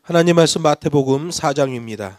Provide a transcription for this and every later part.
하나님 말씀 마태복음 4장입니다.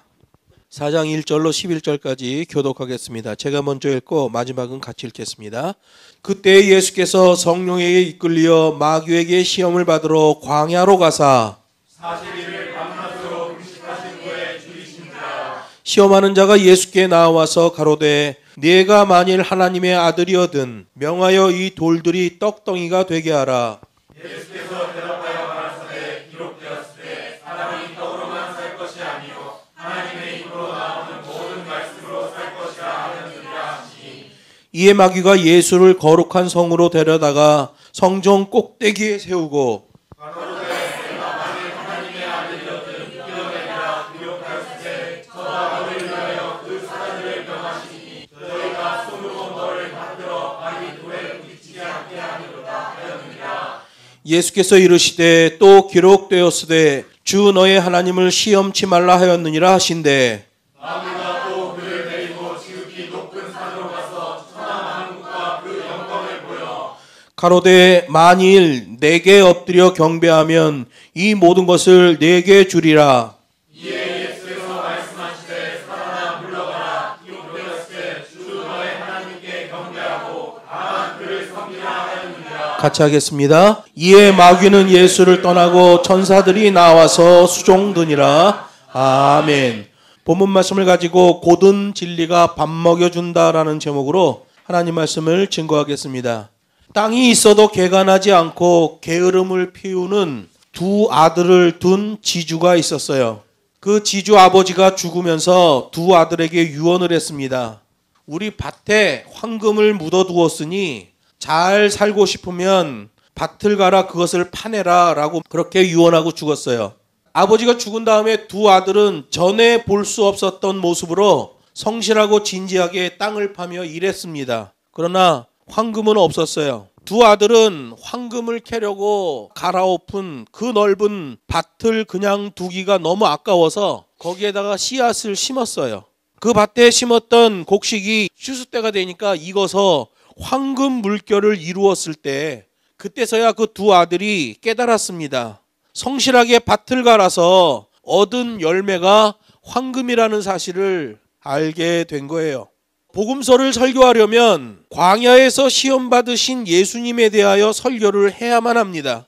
4장 1절로 11절까지 교독하겠습니다. 제가 먼저 읽고 마지막은 같이 읽겠습니다. 그때 예수께서 성령에게 이끌리어 마귀에게 시험을 받으러 광야로 가사 40일을 밤낮으로 금식하신 후에 죽이신지라. 시험하는 자가 예수께 나와서 가로되 네가 만일 하나님의 아들이거든 명하여 이 돌들이 떡덩이가 되게 하라. 예수께서 대답하여 가라사대 기록되었으되 사람이 떡으로만 살 것이 아니요 하나님의 입으로 나오는 모든 말씀으로 살 것이라 하였느니라 하시니. 이에 마귀가 예수를 거룩한 성으로 데려다가 성전 꼭대기에 세우고 가로되 내가 만일 하나님의 아들이거든 뛰어내리라 기록되었으되 저와 너를 위하여 그 사자들을 명하시니 저희가 손으로 너를 받들어 발이 돌에 부딪히지 않게 하리로다 하였느니라. 예수께서 이르시되 또 기록되었으되 주 너의 하나님을 시험치 말라 하였느니라 하신대 마귀가 또 그를 데리고 지극히 높은 산으로 가서 천하 만국과 그 영광을 보여 가로되 만일 내게 엎드려 경배하면 이 모든 것을 내게 주리라. 이에 예수께서 말씀하시되 사탄아 물러가라 기록되었으되 주 너의 하나님께 경배하고 다만 그를 섬기라 하였느니라. 같이 하겠습니다. 이에 마귀는 예수를 떠나고 천사들이 나와서 수종드니라. 아멘. 본문 말씀을 가지고 고든 진리가 밥 먹여준다라는 제목으로 하나님 말씀을 증거하겠습니다. 땅이 있어도 개가 나지 않고 게으름을 피우는 두 아들을 둔 지주가 있었어요. 그 지주 아버지가 죽으면서 두 아들에게 유언을 했습니다. 우리 밭에 황금을 묻어두었으니 잘 살고 싶으면 밭을 가라 그것을 파내라 라고 그렇게 유언하고 죽었어요. 아버지가 죽은 다음에 두 아들은 전에 볼 수 없었던 모습으로 성실하고 진지하게 땅을 파며 일했습니다. 그러나 황금은 없었어요. 두 아들은 황금을 캐려고 갈아엎은 그 넓은 밭을 그냥 두기가 너무 아까워서 거기에다가 씨앗을 심었어요. 그 밭에 심었던 곡식이 추수 때가 되니까 익어서 황금 물결을 이루었을 때 그때서야 그 두 아들이 깨달았습니다. 성실하게 밭을 갈아서 얻은 열매가 황금이라는 사실을 알게 된 거예요. 복음서를 설교하려면 광야에서 시험 받으신 예수님에 대하여 설교를 해야만 합니다.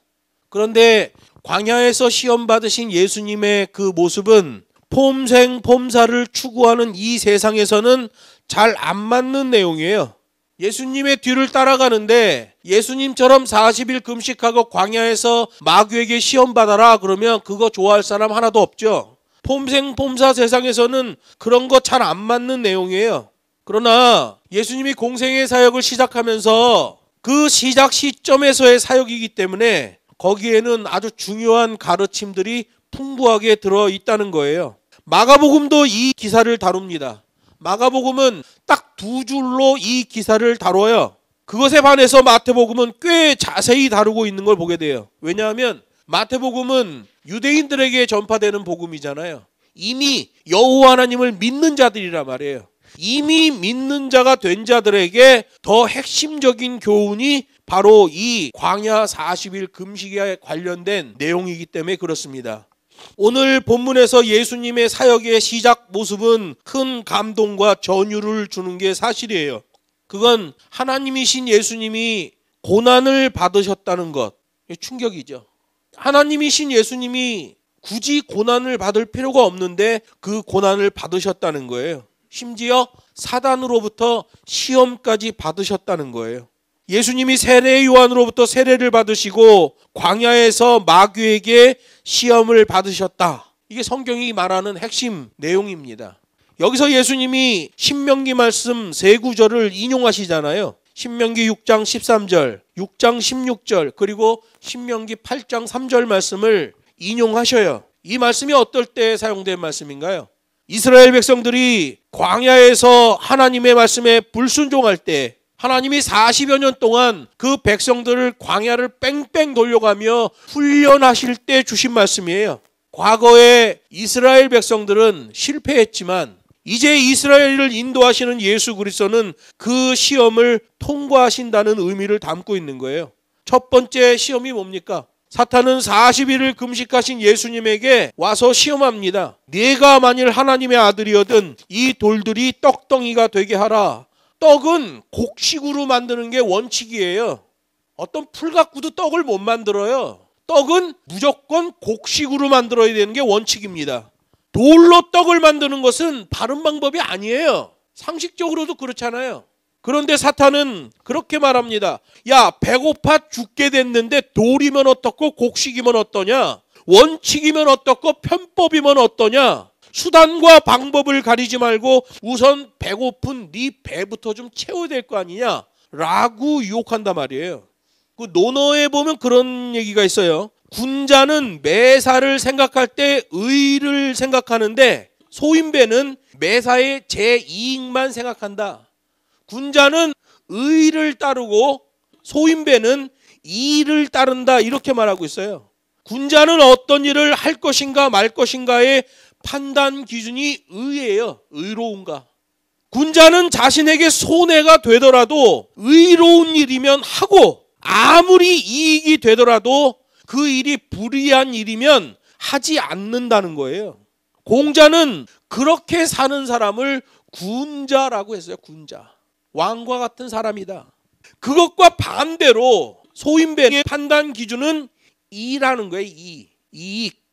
그런데 광야에서 시험 받으신 예수님의 그 모습은 폼생폼사를 추구하는 이 세상에서는 잘 안 맞는 내용이에요. 예수님의 뒤를 따라가는데 예수님처럼 40일 금식하고 광야에서 마귀에게 시험 받아라 그러면 그거 좋아할 사람 하나도 없죠. 폼생폼사 세상에서는 그런 거 잘 안 맞는 내용이에요. 그러나 예수님이 공생의 사역을 시작하면서 그 시작 시점에서의 사역이기 때문에 거기에는 아주 중요한 가르침들이 풍부하게 들어있다는 거예요. 마가복음도 이 기사를 다룹니다. 마가복음은 딱 두 줄로 이 기사를 다뤄요. 그것에 반해서 마태복음은 꽤 자세히 다루고 있는 걸 보게 돼요. 왜냐하면 마태복음은 유대인들에게 전파되는 복음이잖아요. 이미 여호와 하나님을 믿는 자들이라 말이에요. 이미 믿는 자가 된 자들에게 더 핵심적인 교훈이 바로 이 광야 40일 금식에 관련된 내용이기 때문에 그렇습니다. 오늘 본문에서 예수님의 사역의 시작 모습은 큰 감동과 전율을 주는 게 사실이에요. 그건 하나님이신 예수님이 고난을 받으셨다는 것, 충격이죠. 하나님이신 예수님이 굳이 고난을 받을 필요가 없는데 그 고난을 받으셨다는 거예요. 심지어 사단으로부터 시험까지 받으셨다는 거예요. 예수님이 세례 요한으로부터 세례를 받으시고 광야에서 마귀에게 시험을 받으셨다. 이게 성경이 말하는 핵심 내용입니다. 여기서 예수님이 신명기 말씀 세 구절을 인용하시잖아요. 신명기 6장 13절, 6장 16절, 그리고 신명기 8장 3절 말씀을 인용하셔요. 이 말씀이 어떨 때 사용된 말씀인가요? 이스라엘 백성들이 광야에서 하나님의 말씀에 불순종할 때 하나님이 40여 년 동안 그 백성들을 광야를 뺑뺑 돌려가며 훈련하실 때 주신 말씀이에요. 과거에 이스라엘 백성들은 실패했지만 이제 이스라엘을 인도하시는 예수 그리스도는 그 시험을 통과하신다는 의미를 담고 있는 거예요. 첫 번째 시험이 뭡니까? 사탄은 40일을 금식하신 예수님에게 와서 시험합니다. 네가 만일 하나님의 아들이거든 이 돌들이 떡덩이가 되게 하라. 떡은 곡식으로 만드는 게 원칙이에요. 어떤 풀 갖고도 떡을 못 만들어요. 떡은 무조건 곡식으로 만들어야 되는 게 원칙입니다. 돌로 떡을 만드는 것은 바른 방법이 아니에요. 상식적으로도 그렇잖아요. 그런데 사탄은 그렇게 말합니다. 야, 배고파 죽게 됐는데 돌이면 어떻고 곡식이면 어떠냐? 원칙이면 어떻고 편법이면 어떠냐? 수단과 방법을 가리지 말고 우선 배고픈 네 배부터 좀 채워야 될 거 아니냐? 라고 유혹한단 말이에요. 그 논어에 보면 그런 얘기가 있어요. 군자는 매사를 생각할 때 의를 생각하는데 소인배는 매사의 제 이익만 생각한다. 군자는 의를 따르고 소인배는 이를 따른다. 이렇게 말하고 있어요. 군자는 어떤 일을 할 것인가 말 것인가의 판단 기준이 의예요. 의로운가. 군자는 자신에게 손해가 되더라도 의로운 일이면 하고 아무리 이익이 되더라도 그 일이 불의한 일이면 하지 않는다는 거예요. 공자는 그렇게 사는 사람을 군자라고 했어요. 군자. 왕과 같은 사람이다. 그것과 반대로 소인배의 판단 기준은 이라는 거예요. 이익.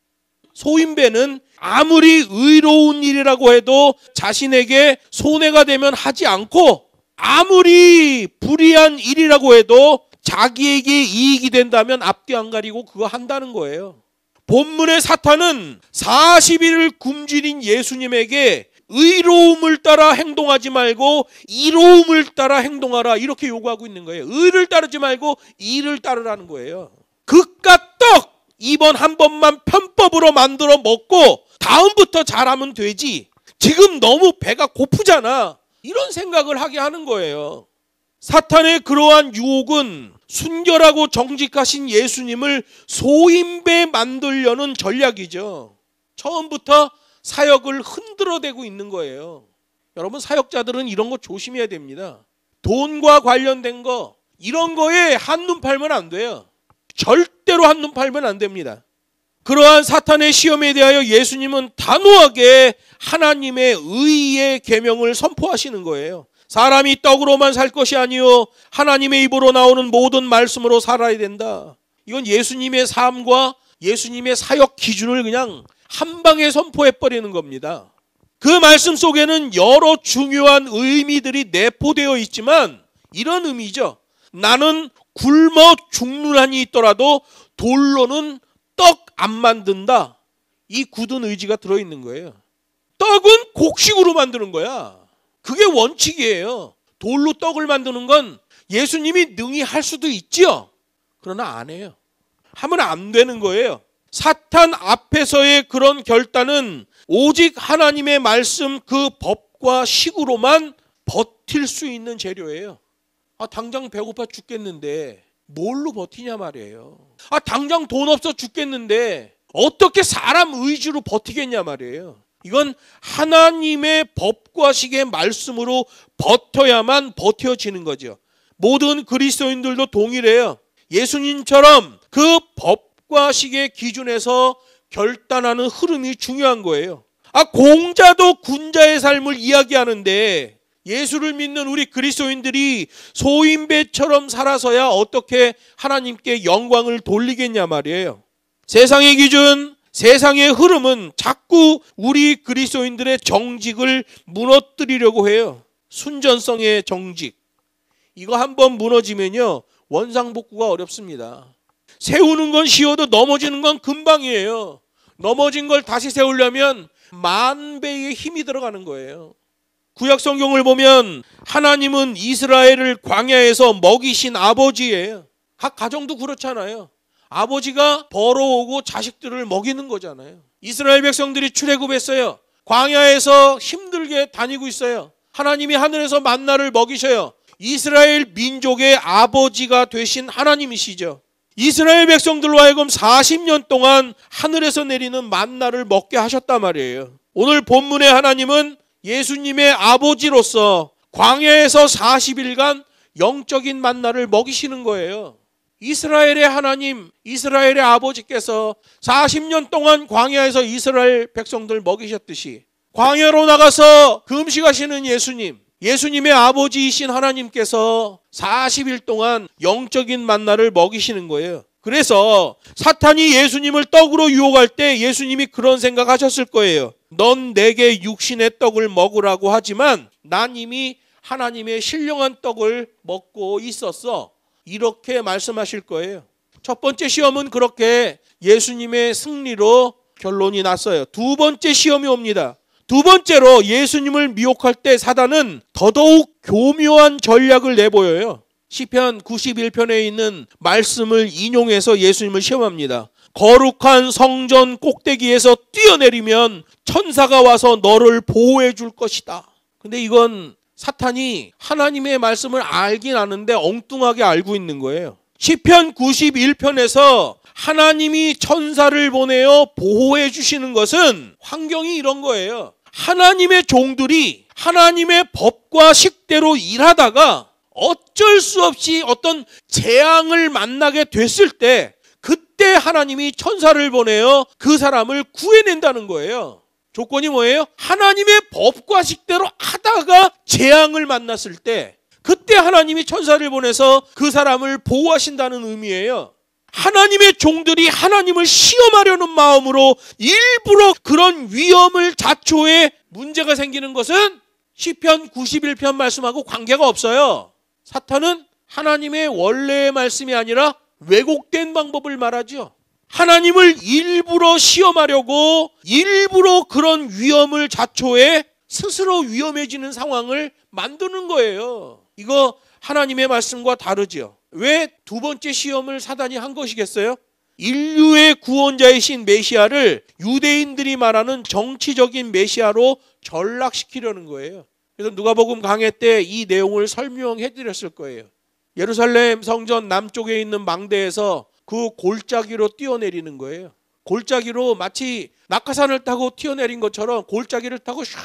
소인배는 아무리 의로운 일이라고 해도 자신에게 손해가 되면 하지 않고 아무리 불의한 일이라고 해도 자기에게 이익이 된다면 앞뒤 안 가리고 그거 한다는 거예요. 본문의 사탄은 40일을 굶주린 예수님에게 의로움을 따라 행동하지 말고 이로움을 따라 행동하라 이렇게 요구하고 있는 거예요. 의를 따르지 말고 이를 따르라는 거예요. 그깟 떡 이번 한 번만 편법으로 만들어 먹고 다음부터 잘하면 되지. 지금 너무 배가 고프잖아. 이런 생각을 하게 하는 거예요. 사탄의 그러한 유혹은 순결하고 정직하신 예수님을 소인배 만들려는 전략이죠. 처음부터 사역을 흔들어대고 있는 거예요. 여러분, 사역자들은 이런 거 조심해야 됩니다. 돈과 관련된 거 이런 거에 한눈 팔면 안 돼요. 절대로 한눈 팔면 안 됩니다. 그러한 사탄의 시험에 대하여 예수님은 단호하게 하나님의 의의 계명을 선포하시는 거예요. 사람이 떡으로만 살 것이 아니요 하나님의 입으로 나오는 모든 말씀으로 살아야 된다. 이건 예수님의 삶과 예수님의 사역 기준을 그냥 한 방에 선포해버리는 겁니다. 그 말씀 속에는 여러 중요한 의미들이 내포되어 있지만 이런 의미죠. 나는 굶어 죽는 한이 있더라도 돌로는 떡 안 만든다. 이 굳은 의지가 들어있는 거예요. 떡은 곡식으로 만드는 거야. 그게 원칙이에요. 돌로 떡을 만드는 건 예수님이 능히 할 수도 있지요. 그러나 안 해요. 하면 안 되는 거예요. 사탄 앞에서의 그런 결단은 오직 하나님의 말씀 그 법과 식으로만 버틸 수 있는 재료예요. 당장 배고파 죽겠는데 뭘로 버티냐 말이에요. 당장 돈 없어 죽겠는데 어떻게 사람 의지로 버티겠냐 말이에요. 이건 하나님의 법과 식의 말씀으로 버텨야만 버텨지는 거죠. 모든 그리스도인들도 동일해요. 예수님처럼 그 법과 식의 기준에서 결단하는 흐름이 중요한 거예요. 공자도 군자의 삶을 이야기하는데 예수를 믿는 우리 그리스도인들이 소인배처럼 살아서야 어떻게 하나님께 영광을 돌리겠냐 말이에요. 세상의 기준, 세상의 흐름은 자꾸 우리 그리스도인들의 정직을 무너뜨리려고 해요. 순전성의 정직. 이거 한번 무너지면요 원상복구가 어렵습니다. 세우는 건 쉬워도 넘어지는 건 금방이에요. 넘어진 걸 다시 세우려면 만 배의 힘이 들어가는 거예요. 구약 성경을 보면 하나님은 이스라엘을 광야에서 먹이신 아버지예요. 각 가정도 그렇잖아요. 아버지가 벌어오고 자식들을 먹이는 거잖아요. 이스라엘 백성들이 출애굽했어요. 광야에서 힘들게 다니고 있어요. 하나님이 하늘에서 만나를 먹이셔요. 이스라엘 민족의 아버지가 되신 하나님이시죠. 이스라엘 백성들로 하여금 40년 동안 하늘에서 내리는 만나를 먹게 하셨단 말이에요. 오늘 본문의 하나님은 예수님의 아버지로서 광야에서 40일간 영적인 만나를 먹이시는 거예요. 이스라엘의 하나님, 이스라엘의 아버지께서 40년 동안 광야에서 이스라엘 백성들 먹이셨듯이 광야로 나가서 금식하시는 예수님, 예수님의 아버지이신 하나님께서 40일 동안 영적인 만나를 먹이시는 거예요. 그래서 사탄이 예수님을 떡으로 유혹할 때 예수님이 그런 생각하셨을 거예요. 넌 내게 육신의 떡을 먹으라고 하지만 난 이미 하나님의 신령한 떡을 먹고 있었어. 이렇게 말씀하실 거예요. 첫 번째 시험은 그렇게 예수님의 승리로 결론이 났어요. 두 번째 시험이 옵니다. 두 번째로 예수님을 미혹할 때 사단은 더더욱 교묘한 전략을 내보여요. 시편 91편에 있는 말씀을 인용해서 예수님을 시험합니다. 거룩한 성전 꼭대기에서 뛰어내리면 천사가 와서 너를 보호해 줄 것이다. 근데 이건 사탄이 하나님의 말씀을 알긴 아는데 엉뚱하게 알고 있는 거예요. 시편 91편에서 하나님이 천사를 보내어 보호해 주시는 것은 환경이 이런 거예요. 하나님의 종들이 하나님의 법과 식대로 일하다가 어쩔 수 없이 어떤 재앙을 만나게 됐을 때 그때 하나님이 천사를 보내어 그 사람을 구해낸다는 거예요. 조건이 뭐예요? 하나님의 법과 식대로 하다가 재앙을 만났을 때 그때 하나님이 천사를 보내서 그 사람을 보호하신다는 의미예요. 하나님의 종들이 하나님을 시험하려는 마음으로 일부러 그런 위험을 자초해 문제가 생기는 것은 시편 91편 말씀하고 관계가 없어요. 사탄은 하나님의 원래의 말씀이 아니라 왜곡된 방법을 말하죠. 하나님을 일부러 시험하려고 일부러 그런 위험을 자초해 스스로 위험해지는 상황을 만드는 거예요. 이거 하나님의 말씀과 다르죠. 왜 두 번째 시험을 사단이 한 것이겠어요? 인류의 구원자이신 메시아를 유대인들이 말하는 정치적인 메시아로 전락시키려는 거예요. 그래서 누가복음 강해 때 이 내용을 설명해 드렸을 거예요. 예루살렘 성전 남쪽에 있는 망대에서 그 골짜기로 뛰어내리는 거예요. 골짜기로 마치 낙하산을 타고 튀어내린 것처럼 골짜기를 타고 샥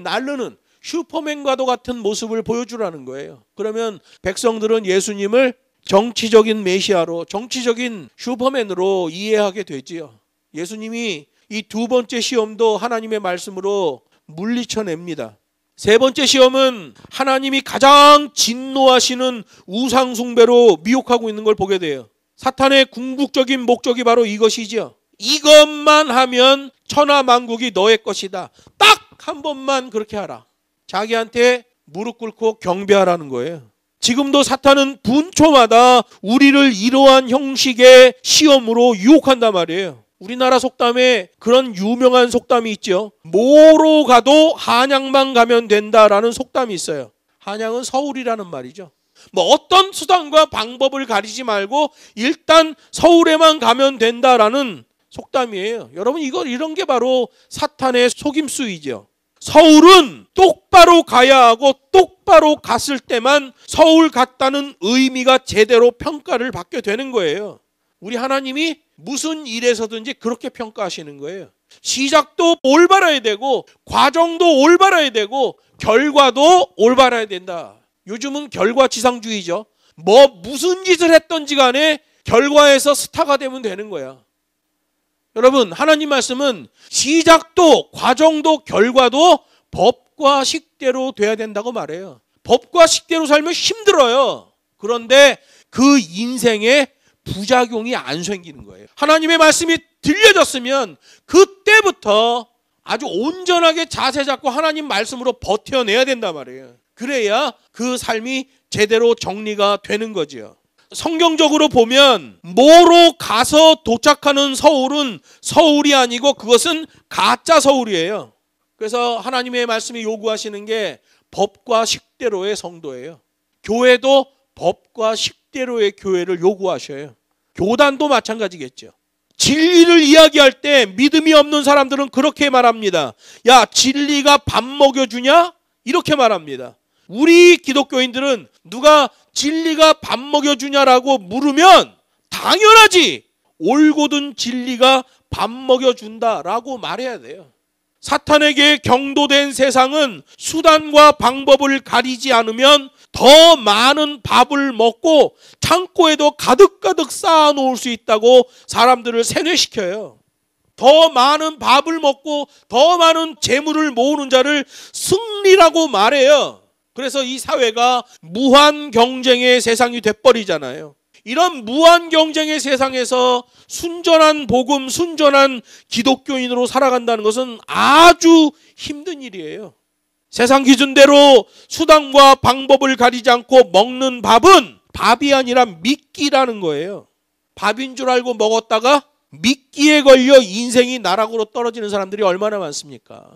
날르는 슈퍼맨과도 같은 모습을 보여주라는 거예요. 그러면 백성들은 예수님을 정치적인 메시아로, 정치적인 슈퍼맨으로 이해하게 되지요. 예수님이 이 두 번째 시험도 하나님의 말씀으로 물리쳐냅니다. 세 번째 시험은 하나님이 가장 진노하시는 우상 숭배로 미혹하고 있는 걸 보게 돼요. 사탄의 궁극적인 목적이 바로 이것이죠. 이것만 하면 천하만국이 너의 것이다. 딱 한 번만 그렇게 하라. 자기한테 무릎 꿇고 경배하라는 거예요. 지금도 사탄은 분초마다 우리를 이러한 형식의 시험으로 유혹한단 말이에요. 우리나라 속담에 그런 유명한 속담이 있죠. 뭐로 가도 한양만 가면 된다라는 속담이 있어요. 한양은 서울이라는 말이죠. 뭐 어떤 수단과 방법을 가리지 말고 일단 서울에만 가면 된다라는 속담이에요. 여러분 이런 게 바로 사탄의 속임수이죠. 서울은 똑바로 가야 하고 똑바로 갔을 때만 서울 갔다는 의미가 제대로 평가를 받게 되는 거예요. 우리 하나님이 무슨 일에서든지 그렇게 평가하시는 거예요. 시작도 올바라야 되고 과정도 올바라야 되고 결과도 올바라야 된다. 요즘은 결과지상주의죠. 무슨 짓을 했던지 간에 결과에서 스타가 되면 되는 거야. 여러분 하나님 말씀은 시작도 과정도 결과도 법과 식대로 돼야 된다고 말해요. 법과 식대로 살면 힘들어요. 그런데 그 인생에 부작용이 안 생기는 거예요. 하나님의 말씀이 들려졌으면 그때부터 아주 온전하게 자세 잡고 하나님 말씀으로 버텨내야 된단 말이에요. 그래야 그 삶이 제대로 정리가 되는 거지요. 성경적으로 보면 뭐로 가서 도착하는 서울은 서울이 아니고 그것은 가짜 서울이에요. 그래서 하나님의 말씀이 요구하시는 게 법과 식대로의 성도예요. 교회도 법과 식대로의 교회를 요구하셔요. 교단도 마찬가지겠죠. 진리를 이야기할 때 믿음이 없는 사람들은 그렇게 말합니다. 야, 진리가 밥 먹여주냐? 이렇게 말합니다. 우리 기독교인들은 누가 진리가 밥 먹여주냐라고 물으면 당연하지. 올곧은 진리가 밥 먹여준다라고 말해야 돼요. 사탄에게 경도된 세상은 수단과 방법을 가리지 않으면 더 많은 밥을 먹고 창고에도 가득가득 쌓아놓을 수 있다고 사람들을 세뇌시켜요. 더 많은 밥을 먹고 더 많은 재물을 모으는 자를 승리라고 말해요. 그래서 이 사회가 무한 경쟁의 세상이 돼버리잖아요. 이런 무한 경쟁의 세상에서 순전한 복음, 순전한 기독교인으로 살아간다는 것은 아주 힘든 일이에요. 세상 기준대로 수단과 방법을 가리지 않고 먹는 밥은 밥이 아니라 미끼라는 거예요. 밥인 줄 알고 먹었다가 미끼에 걸려 인생이 나락으로 떨어지는 사람들이 얼마나 많습니까?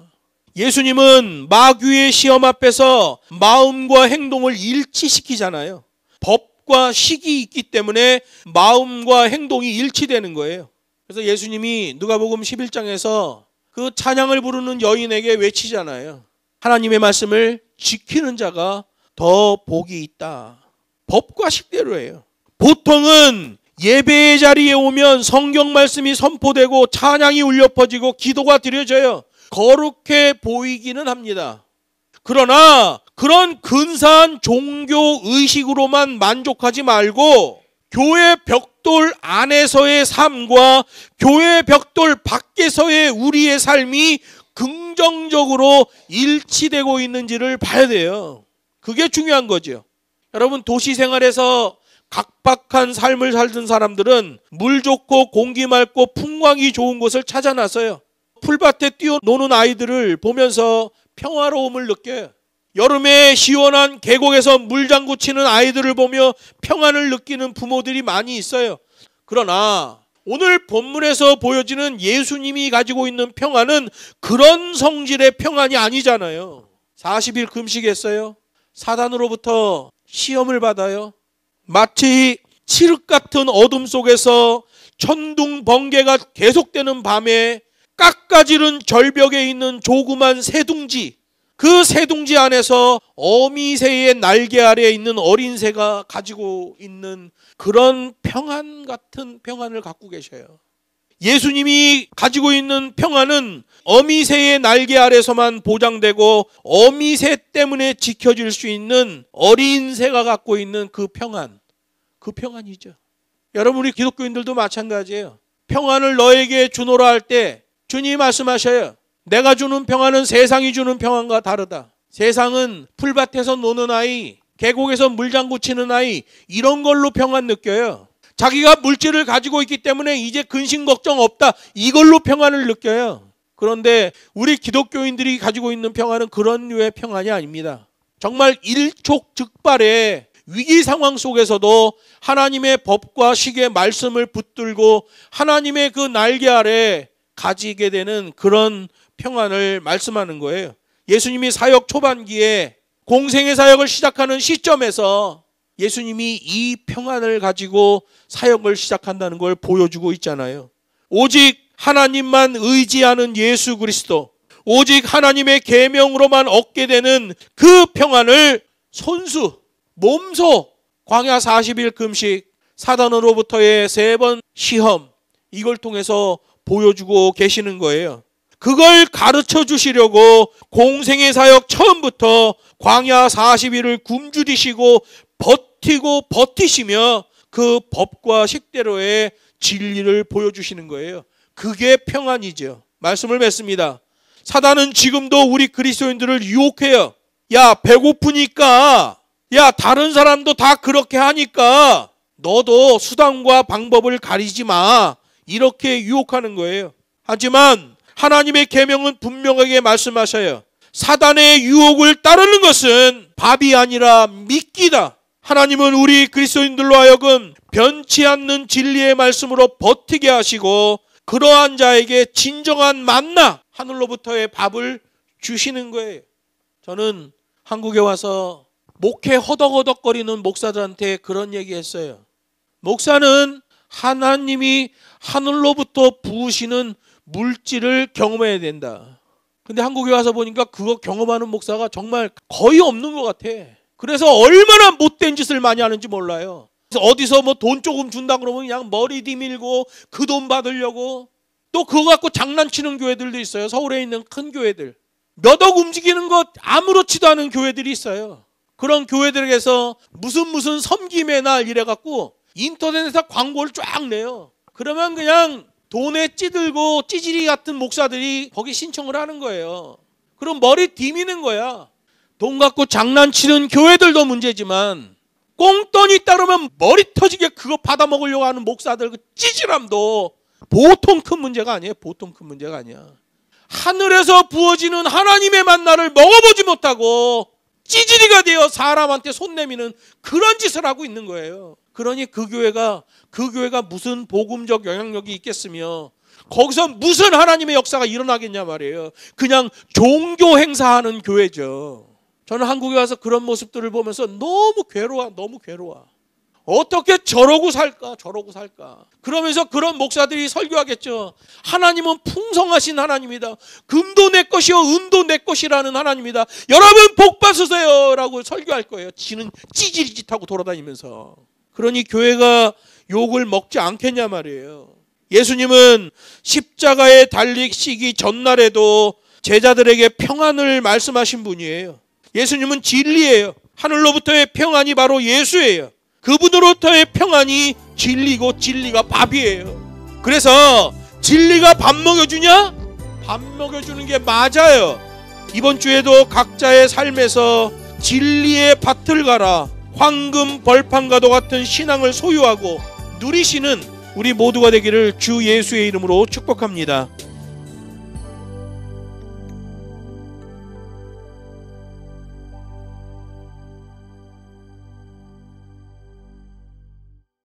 예수님은 마귀의 시험 앞에서 마음과 행동을 일치시키잖아요. 법과 식이 있기 때문에 마음과 행동이 일치되는 거예요. 그래서 예수님이 누가복음 11장에서 그 찬양을 부르는 여인에게 외치잖아요. 하나님의 말씀을 지키는 자가 더 복이 있다. 법과 식대로예요. 보통은 예배의 자리에 오면 성경 말씀이 선포되고 찬양이 울려 퍼지고 기도가 드려져요. 거룩해 보이기는 합니다. 그러나 그런 근사한 종교 의식으로만 만족하지 말고 교회 벽돌 안에서의 삶과 교회 벽돌 밖에서의 우리의 삶이 긍정적으로 일치되고 있는지를 봐야 돼요. 그게 중요한 거죠. 여러분, 도시 생활에서 각박한 삶을 살던 사람들은 물 좋고 공기 맑고 풍광이 좋은 곳을 찾아 나서요. 풀밭에 뛰어노는 아이들을 보면서 평화로움을 느껴요. 여름에 시원한 계곡에서 물장구 치는 아이들을 보며 평안을 느끼는 부모들이 많이 있어요. 그러나 오늘 본문에서 보여지는 예수님이 가지고 있는 평안은 그런 성질의 평안이 아니잖아요. 40일 금식했어요. 사단으로부터 시험을 받아요. 마치 칠흑 같은 어둠 속에서 천둥 번개가 계속되는 밤에 깎아지른 절벽에 있는 조그만 새둥지, 그 새둥지 안에서 어미새의 날개 아래에 있는 어린 새가 가지고 있는 그런 평안 같은 평안을 갖고 계셔요. 예수님이 가지고 있는 평안은 어미새의 날개 아래서만 보장되고 어미새 때문에 지켜질 수 있는 어린 새가 갖고 있는 그 평안, 그 평안이죠. 여러분, 우리 기독교인들도 마찬가지예요. 평안을 너에게 주노라 할 때 주님이 말씀하셔요. 내가 주는 평안은 세상이 주는 평안과 다르다. 세상은 풀밭에서 노는 아이, 계곡에서 물장구 치는 아이, 이런 걸로 평안 느껴요. 자기가 물질을 가지고 있기 때문에 이제 근심 걱정 없다, 이걸로 평안을 느껴요. 그런데 우리 기독교인들이 가지고 있는 평안은 그런 류의 평안이 아닙니다. 정말 일촉즉발의 위기 상황 속에서도 하나님의 법과 식의 말씀을 붙들고 하나님의 그 날개 아래 가지게 되는 그런 평안을 말씀하는 거예요. 예수님이 사역 초반기에 공생의 사역을 시작하는 시점에서 예수님이 이 평안을 가지고 사역을 시작한다는 걸 보여주고 있잖아요. 오직 하나님만 의지하는 예수 그리스도, 오직 하나님의 계명으로만 얻게 되는 그 평안을 손수, 몸소, 광야 40일 금식, 사단으로부터의 3번 시험, 이걸 통해서 보여주고 계시는 거예요. 그걸 가르쳐 주시려고 공생의 사역 처음부터 광야 40일을 굶주리시고 버티시며 그 법과 식대로의 진리를 보여주시는 거예요. 그게 평안이죠. 말씀을 맺습니다. 사단은 지금도 우리 그리스도인들을 유혹해요. 야, 배고프니까, 야, 다른 사람도 다 그렇게 하니까 너도 수단과 방법을 가리지 마, 이렇게 유혹하는 거예요. 하지만 하나님의 계명은 분명하게 말씀하셔요. 사단의 유혹을 따르는 것은 밥이 아니라 미끼다. 하나님은 우리 그리스도인들로 하여금 변치 않는 진리의 말씀으로 버티게 하시고 그러한 자에게 진정한 만나, 하늘로부터의 밥을 주시는 거예요. 저는 한국에 와서 목회 허덕허덕거리는 목사들한테 그런 얘기했어요. 목사는 하나님이 하늘로부터 부으시는 물질을 경험해야 된다. 근데 한국에 와서 보니까 그거 경험하는 목사가 정말 거의 없는 것 같아. 그래서 얼마나 못된 짓을 많이 하는지 몰라요. 그래서 어디서 뭐 돈 조금 준다 그러면 그냥 머리 디밀고 그 돈 받으려고, 또 또 그거 갖고 장난치는 교회들도 있어요. 서울에 있는 큰 교회들. 몇 억 움직이는 것 아무렇지도 않은 교회들이 있어요. 그런 교회들에게서 무슨 섬김의 날 이래갖고 인터넷에서 광고를 쫙 내요. 그러면 그냥 돈에 찌들고 찌질이 같은 목사들이 거기 신청을 하는 거예요. 그럼 머리 디미는 거야. 돈 갖고 장난치는 교회들도 문제지만 꽁돈이 따르면 머리 터지게 그거 받아먹으려고 하는 목사들 그 찌질함도 보통 큰 문제가 아니에요. 보통 큰 문제가 아니야. 하늘에서 부어지는 하나님의 만나를 먹어보지 못하고 찌질이가 되어 사람한테 손 내미는 그런 짓을 하고 있는 거예요. 그러니 그 교회가 무슨 복음적 영향력이 있겠으며 거기서 무슨 하나님의 역사가 일어나겠냐 말이에요. 그냥 종교 행사하는 교회죠. 저는 한국에 와서 그런 모습들을 보면서 너무 괴로워. 어떻게 저러고 살까? 그러면서 그런 목사들이 설교하겠죠. 하나님은 풍성하신 하나님이다. 금도 내 것이요 은도 내 것이라는 하나님이다. 여러분 복 받으세요 라고 설교할 거예요. 지는 찌질짓하고 돌아다니면서. 그러니 교회가 욕을 먹지 않겠냐 말이에요. 예수님은 십자가에 달리시기 전날에도 제자들에게 평안을 말씀하신 분이에요. 예수님은 진리예요. 하늘로부터의 평안이 바로 예수예요. 그분으로부터의 평안이 진리고 진리가 밥이에요. 그래서 진리가 밥 먹여주냐? 밥 먹여주는 게 맞아요. 이번 주에도 각자의 삶에서 진리의 밭을 갈아 황금 벌판과도 같은 신앙을 소유하고 누리시는 우리 모두가 되기를 주 예수의 이름으로 축복합니다.